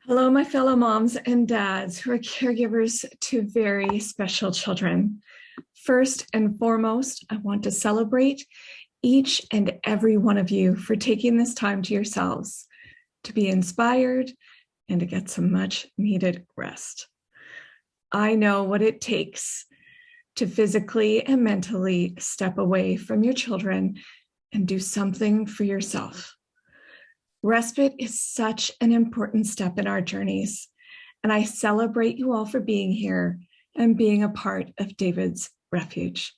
Hello, my fellow moms and dads who are caregivers to very special children. First and foremost, I want to celebrate each and every one of you for taking this time to yourselves to be inspired and to get some much needed rest. I know what it takes to physically and mentally step away from your children and do something for yourself. Respite is such an important step in our journeys, and I celebrate you all for being here and being a part of David's Refuge.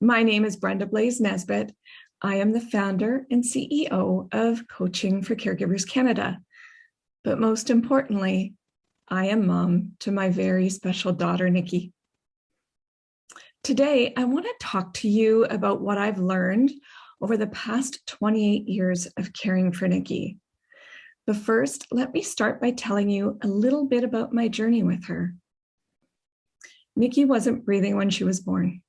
My name is Brenda Blais Nesbitt. I am the founder and CEO of Coaching for Caregivers Canada. But most importantly, I am mom to my very special daughter, Nikki. Today, I want to talk to you about what I've learned over the past 28 years of caring for Nikki. But first, let me start by telling you a little bit about my journey with her. Nikki wasn't breathing when she was born,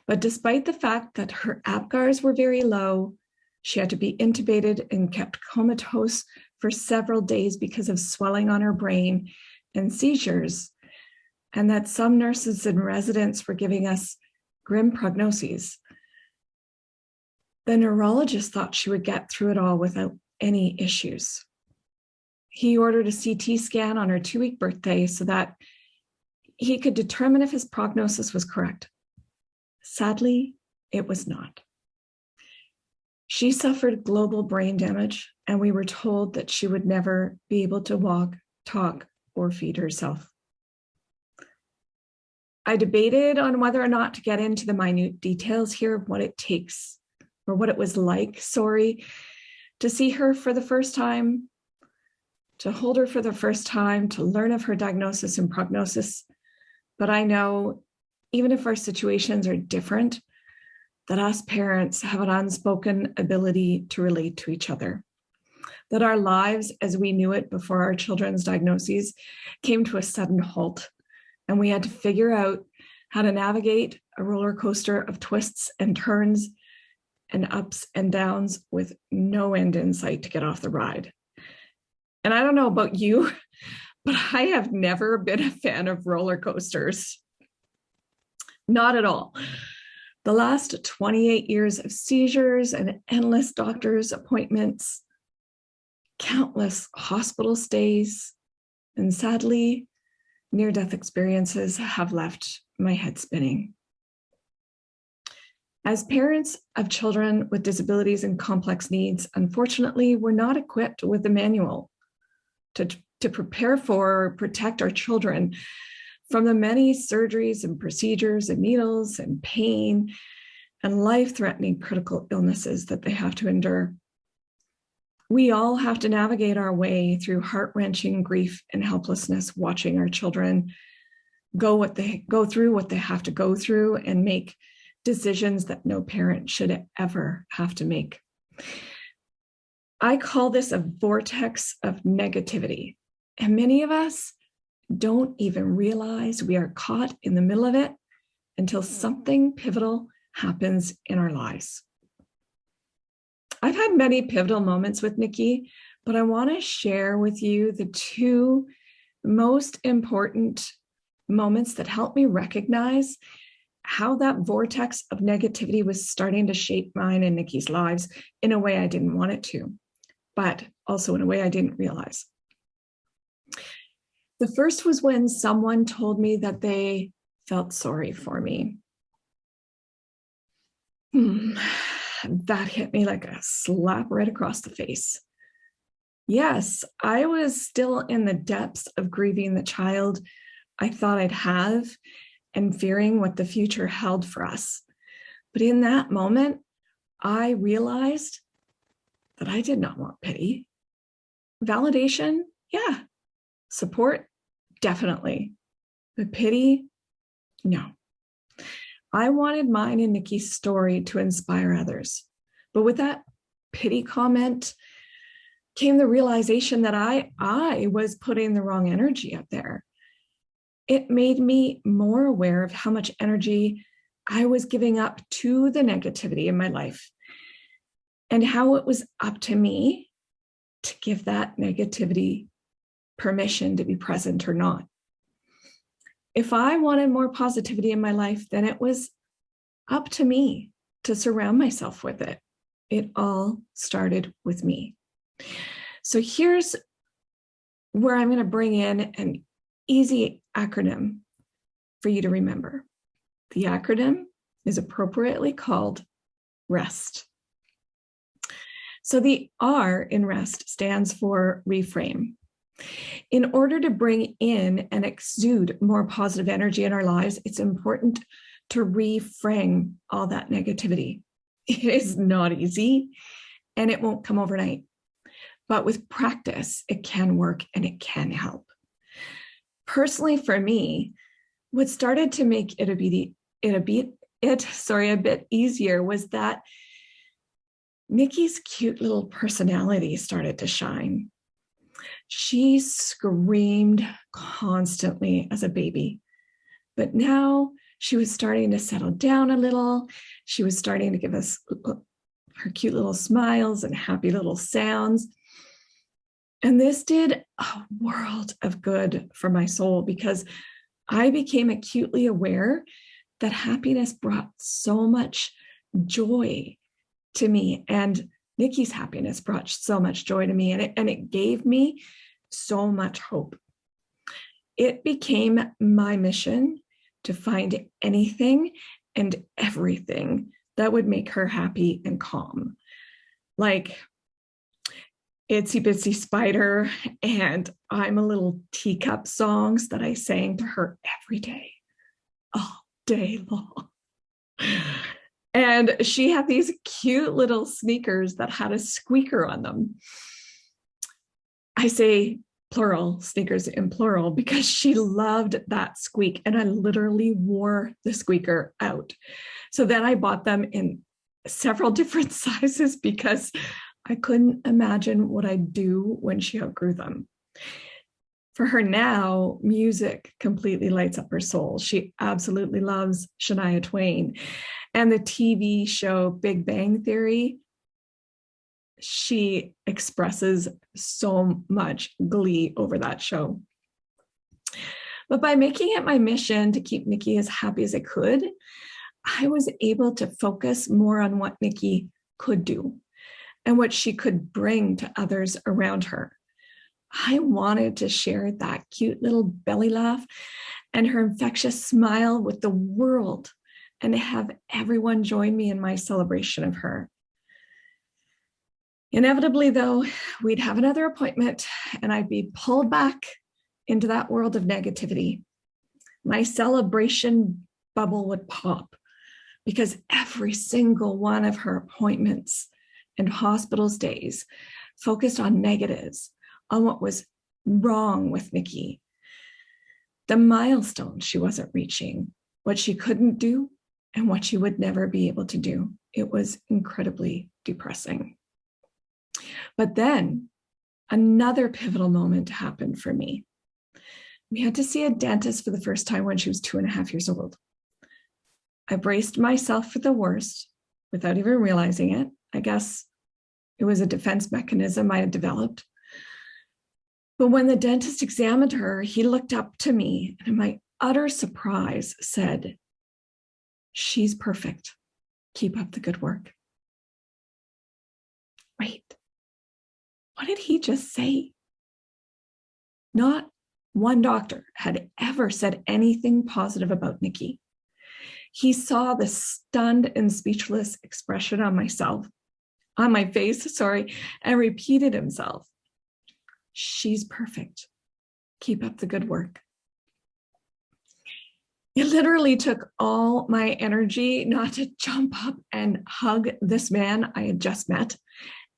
but despite the fact that her APGARs were very low, she had to be intubated and kept comatose for several days because of swelling on her brain and seizures, and that some nurses and residents were giving us grim prognoses. The neurologist thought she would get through it all without any issues. He ordered a CT scan on her 2-week birthday so that he could determine if his prognosis was correct. Sadly, it was not. She suffered global brain damage, and we were told that she would never be able to walk, talk, or feed herself. I debated on whether or not to get into the minute details here of what it takes, or what it was like, to see her for the first time, to hold her for the first time, to learn of her diagnosis and prognosis. But I know, even if our situations are different, that us parents have an unspoken ability to relate to each other. That our lives, as we knew it before our children's diagnoses, came to a sudden halt, and we had to figure out how to navigate a roller coaster of twists and turns and ups and downs with no end in sight to get off the ride. And I don't know about you, but I have never been a fan of roller coasters. Not at all. The last 28 years of seizures and endless doctor's appointments, countless hospital stays, and sadly, near-death experiences have left my head spinning. As parents of children with disabilities and complex needs, unfortunately, we're not equipped with a manual to prepare for or protect our children from the many surgeries and procedures and needles and pain and life-threatening critical illnesses that they have to endure. We all have to navigate our way through heart-wrenching grief and helplessness, watching our children go through what they have to go through and make decisions that no parent should ever have to make. I call this a vortex of negativity, and many of us don't even realize we are caught in the middle of it until something pivotal happens in our lives. I've had many pivotal moments with Nikki, but I want to share with you the two most important moments that helped me recognize how that vortex of negativity was starting to shape mine and Nikki's lives in a way I didn't want it to, but also in a way I didn't realize. The first was when someone told me that they felt sorry for me. That hit me like a slap right across the face. Yes, I was still in the depths of grieving the child I thought I'd have and fearing what the future held for us. But in that moment, I realized that I did not want pity. Validation, yeah. Support, definitely. But pity, no. I wanted mine and Nikki's story to inspire others. But with that pity comment came the realization that I was putting the wrong energy up there. It made me more aware of how much energy I was giving up to the negativity in my life and how it was up to me to give that negativity permission to be present or not. If I wanted more positivity in my life, then it was up to me to surround myself with it. It all started with me. So here's where I'm going to bring in an easy acronym for you to remember. The acronym is appropriately called R.E.S.T. So the R in R.E.S.T stands for reframe. In order to bring in and exude more positive energy in our lives, it's important to reframe all that negativity. It is not easy and it won't come overnight. But with practice, it can work and it can help. Personally, for me, what started to make it a bit easier was that Nikki's cute little personality started to shine. She screamed constantly as a baby, but now she was starting to settle down a little. She was starting to give us her cute little smiles and happy little sounds. And this did a world of good for my soul because I became acutely aware that happiness brought so much joy to me, and Nikki's happiness brought so much joy to me, and it gave me so much hope. It became my mission to find anything and everything that would make her happy and calm, like Itsy Bitsy Spider and I'm a Little Teacup songs that I sang to her every day, all day long. And she had these cute little sneakers that had a squeaker on them. I say plural, sneakers in plural, because she loved that squeak. And I literally wore the squeaker out. So then I bought them in several different sizes because I couldn't imagine what I'd do when she outgrew them. For her now, music completely lights up her soul. She absolutely loves Shania Twain. And the TV show Big Bang Theory, she expresses so much glee over that show. But by making it my mission to keep Nikki as happy as I could, I was able to focus more on what Nikki could do and what she could bring to others around her. I wanted to share that cute little belly laugh and her infectious smile with the world and have everyone join me in my celebration of her. Inevitably, though, we'd have another appointment and I'd be pulled back into that world of negativity. My celebration bubble would pop because every single one of her appointments and hospital stays focused on negatives, on what was wrong with Nikki, the milestones she wasn't reaching, what she couldn't do, and what she would never be able to do. It was incredibly depressing. But then another pivotal moment happened for me. We had to see a dentist for the first time when she was 2.5 years old. I braced myself for the worst without even realizing it. I guess it was a defense mechanism I had developed. But when the dentist examined her, he looked up to me and in my utter surprise said, "She's perfect. Keep up the good work." Wait, what did he just say? Not one doctor had ever said anything positive about Nikki. He saw the stunned and speechless expression on my face, and repeated himself. "She's perfect. Keep up the good work." It literally took all my energy not to jump up and hug this man I had just met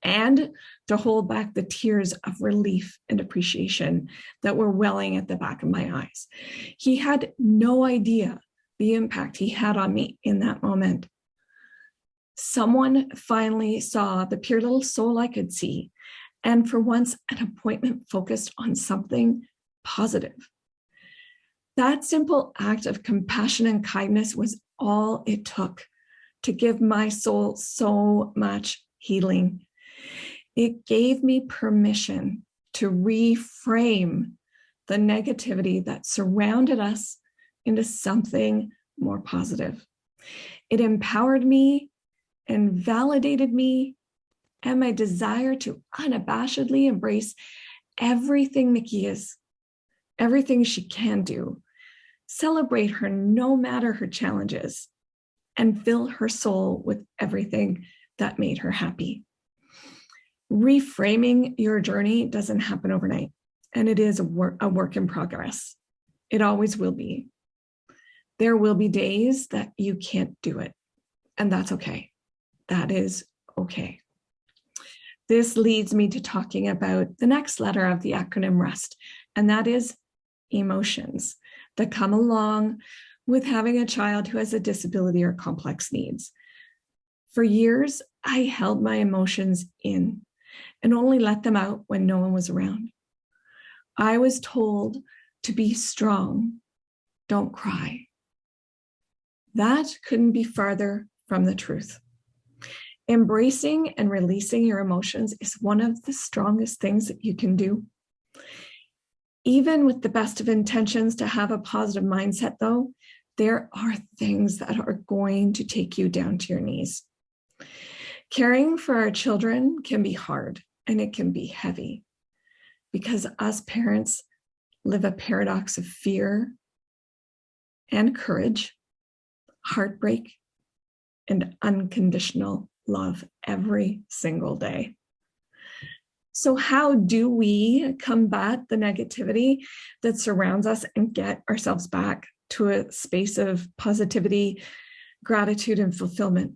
and to hold back the tears of relief and appreciation that were welling at the back of my eyes. He had no idea the impact he had on me in that moment. Someone finally saw the pure little soul I could see, and for once, an appointment focused on something positive. That simple act of compassion and kindness was all it took to give my soul so much healing. It gave me permission to reframe the negativity that surrounded us into something more positive. It empowered me and validated me and my desire to unabashedly embrace everything Nikki is, everything she can do, celebrate her no matter her challenges, and fill her soul with everything that made her happy. Reframing your journey doesn't happen overnight, and it is a work in progress. It always will be. There will be days that you can't do it, and that's okay. That is okay. This leads me to talking about the next letter of the acronym R.E.S.T, and that is emotions that come along with having a child who has a disability or complex needs. For years, I held my emotions in and only let them out when no one was around. I was told to be strong, don't cry. That couldn't be farther from the truth. Embracing and releasing your emotions is one of the strongest things that you can do. Even with the best of intentions to have a positive mindset, though, there are things that are going to take you down to your knees. Caring for our children can be hard and it can be heavy because us parents live a paradox of fear and courage, heartbreak, and unconditional love every single day. So how do we combat the negativity that surrounds us and get ourselves back to a space of positivity, gratitude, and fulfillment?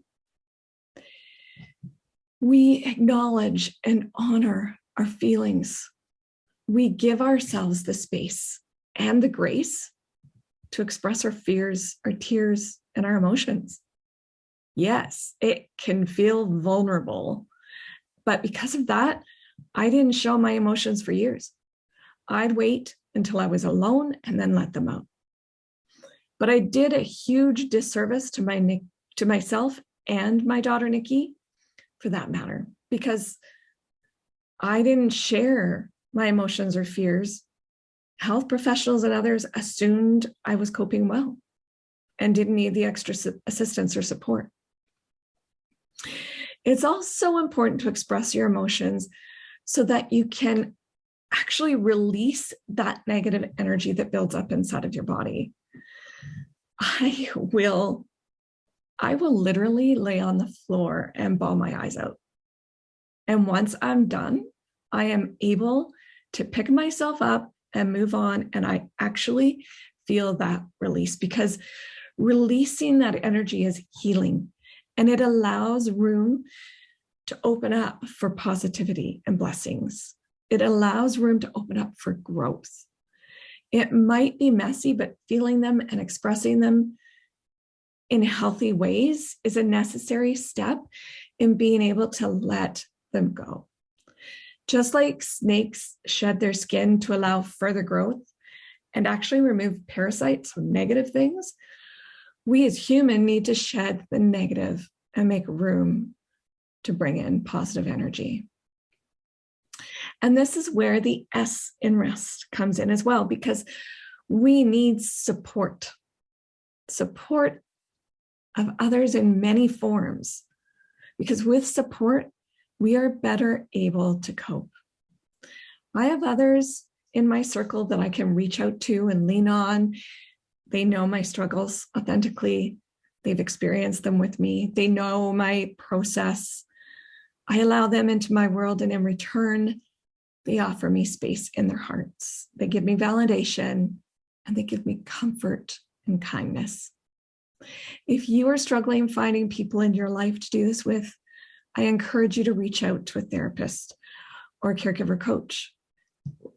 We acknowledge and honor our feelings. We give ourselves the space and the grace to express our fears, our tears, and our emotions. Yes, it can feel vulnerable, but because of that, I didn't show my emotions for years. I'd wait until I was alone and then let them out. But I did a huge disservice to myself and my daughter, Nikki, for that matter, because I didn't share my emotions or fears. Health professionals and others assumed I was coping well and didn't need the extra assistance or support. It's also important to express your emotions so that you can actually release that negative energy that builds up inside of your body. I will literally lay on the floor and bawl my eyes out. And once I'm done, I am able to pick myself up and move on. And I actually feel that release because releasing that energy is healing and it allows room to open up for positivity and blessings. It allows room to open up for growth. It might be messy, but feeling them and expressing them in healthy ways is a necessary step in being able to let them go. Just like snakes shed their skin to allow further growth and actually remove parasites or negative things, we as humans need to shed the negative and make room to bring in positive energy. And this is where the S in R.E.S.T comes in as well, because we need support of others in many forms, because with support, we are better able to cope. I have others in my circle that I can reach out to and lean on. They know my struggles authentically. They've experienced them with me. They know my process. I allow them into my world, and in return, they offer me space in their hearts. They give me validation, and they give me comfort and kindness. If you are struggling finding people in your life to do this with, I encourage you to reach out to a therapist or a caregiver coach.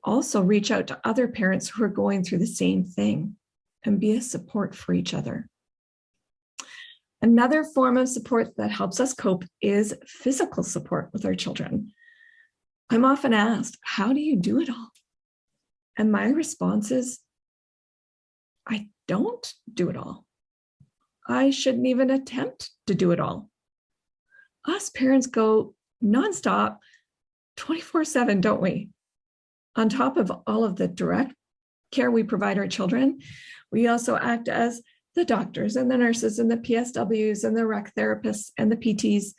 Also, reach out to other parents who are going through the same thing and be a support for each other. Another form of support that helps us cope is physical support with our children. I'm often asked, how do you do it all? And my response is, I don't do it all. I shouldn't even attempt to do it all. Us parents go nonstop, 24/7, don't we? On top of all of the direct care we provide our children, we also act as the doctors and the nurses and the PSWs and the rec therapists and the PTs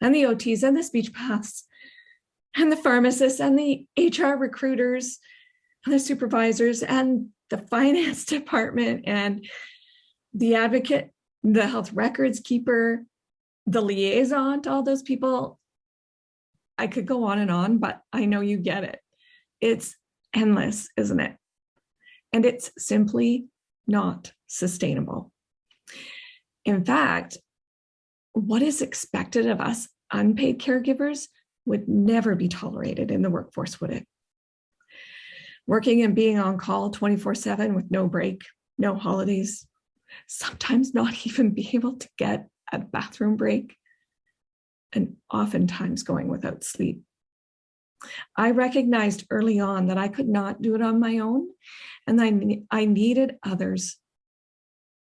and the OTs and the speech paths and the pharmacists and the HR recruiters and the supervisors and the finance department and the advocate, the health records keeper, the liaison to all those people. I could go on, but I know you get it. It's endless, isn't it? And it's simply not sustainable. In fact, what is expected of us unpaid caregivers would never be tolerated in the workforce, would it? Working and being on call 24/7 with no break, no holidays, sometimes not even being able to get a bathroom break, and oftentimes going without sleep. I recognized early on that I could not do it on my own, and I needed others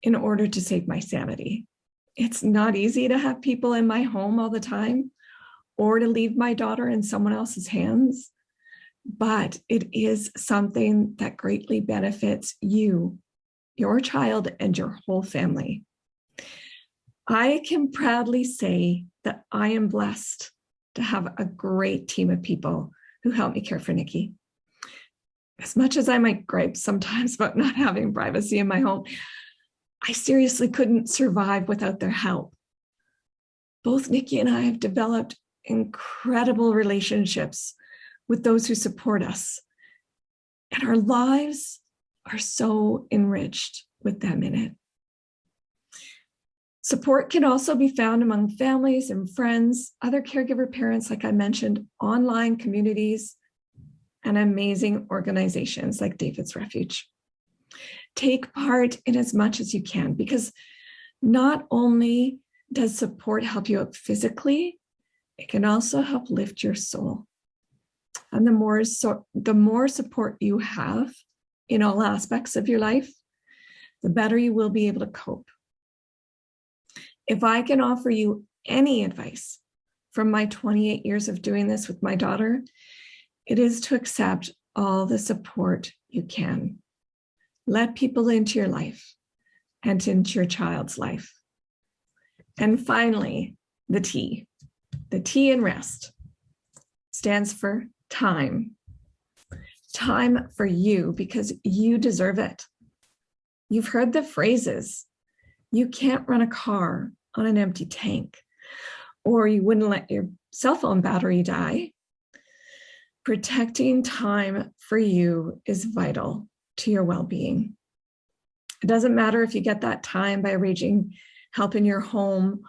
in order to save my sanity. It's not easy to have people in my home all the time or to leave my daughter in someone else's hands, but it is something that greatly benefits you, your child, and your whole family. I can proudly say that I am blessed to have a great team of people who help me care for Nikki. As much as I might gripe sometimes about not having privacy in my home, I seriously couldn't survive without their help. Both Nikki and I have developed incredible relationships with those who support us, and our lives are so enriched with them in it. Support can also be found among families and friends, other caregiver parents, like I mentioned, online communities, and amazing organizations like David's Refuge. Take part in as much as you can, because not only does support help you out physically, it can also help lift your soul. And the more support you have in all aspects of your life, the better you will be able to cope. If I can offer you any advice from my 28 years of doing this with my daughter, it is to accept all the support you can. Let people into your life and into your child's life. And finally, the T. The T in R.E.S.T stands for time. Time for you, because you deserve it. You've heard the phrases, you can't run a car on an empty tank, or you wouldn't let your cell phone battery die. Protecting time for you is vital to your well-being. It doesn't matter if you get that time by arranging help in your home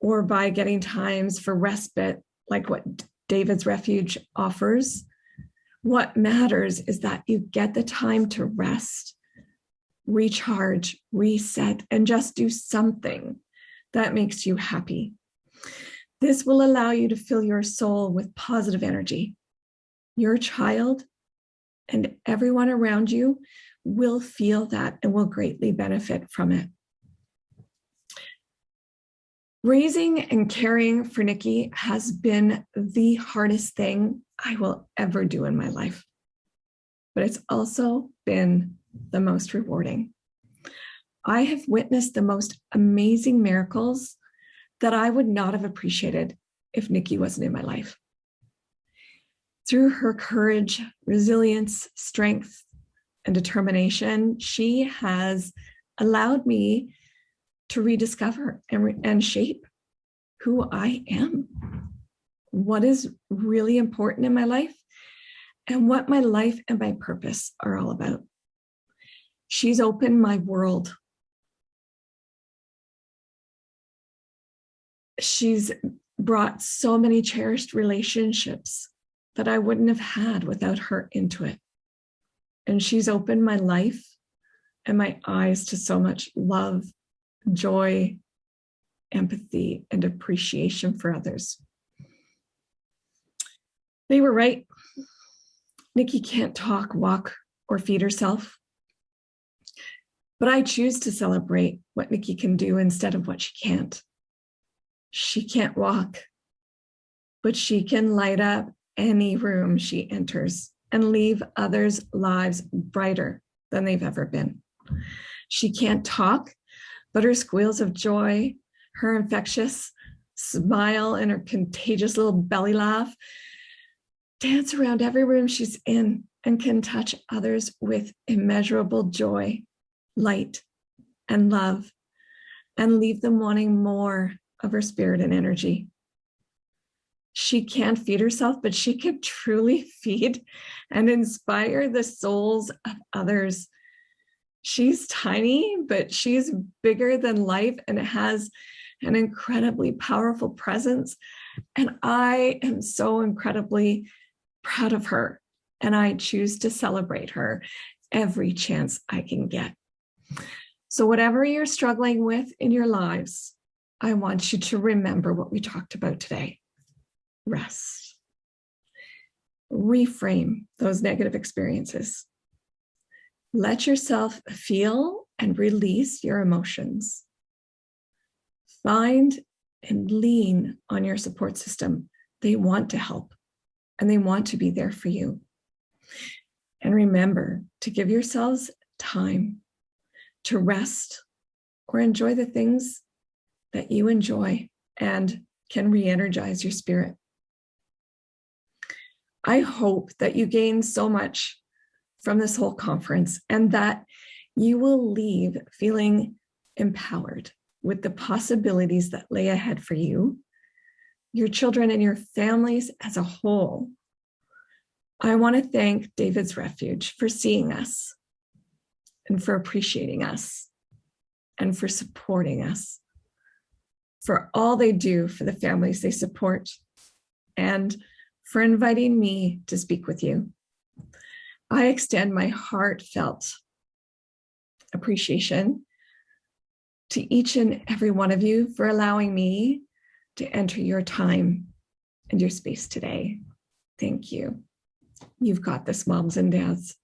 or by getting times for respite, like what David's Refuge offers. What matters is that you get the time to rest, recharge, reset, and just do something that makes you happy. This will allow you to fill your soul with positive energy. Your child and everyone around you will feel that and will greatly benefit from it. Raising and caring for Nikki has been the hardest thing I will ever do in my life, but it's also been the most rewarding. I have witnessed the most amazing miracles that I would not have appreciated if Nikki wasn't in my life. Through her courage, resilience, strength, and determination, she has allowed me to rediscover and shape who I am, what is really important in my life, and what my life and my purpose are all about. She's opened my world. She's brought so many cherished relationships that I wouldn't have had without her into it. And she's opened my life and my eyes to so much love, joy, empathy, and appreciation for others. They were right. Nikki can't talk, walk, or feed herself. But I choose to celebrate what Nikki can do instead of what she can't. She can't walk, but she can light up any room she enters and leave others' lives brighter than they've ever been. She can't talk, but her squeals of joy, her infectious smile, and her contagious little belly laugh dance around every room she's in and can touch others with immeasurable joy, light, and love, and leave them wanting more of her spirit and energy. She can't feed herself, but she can truly feed and inspire the souls of others. She's tiny, but she's bigger than life and has an incredibly powerful presence. And I am so incredibly proud of her. And I choose to celebrate her every chance I can get. So whatever you're struggling with in your lives, I want you to remember what we talked about today. Rest. Reframe those negative experiences. Let yourself feel and release your emotions. Find and lean on your support system. They want to help and they want to be there for you. And remember to give yourselves time to rest or enjoy the things that you enjoy and can re-energize your spirit. I hope that you gain so much from this whole conference and that you will leave feeling empowered with the possibilities that lay ahead for you, your children, and your families as a whole. I want to thank David's Refuge for seeing us and for appreciating us and for supporting us, for all they do for the families they support, and for inviting me to speak with you. I extend my heartfelt appreciation to each and every one of you for allowing me to enter your time and your space today. Thank you. You've got this, moms and dads.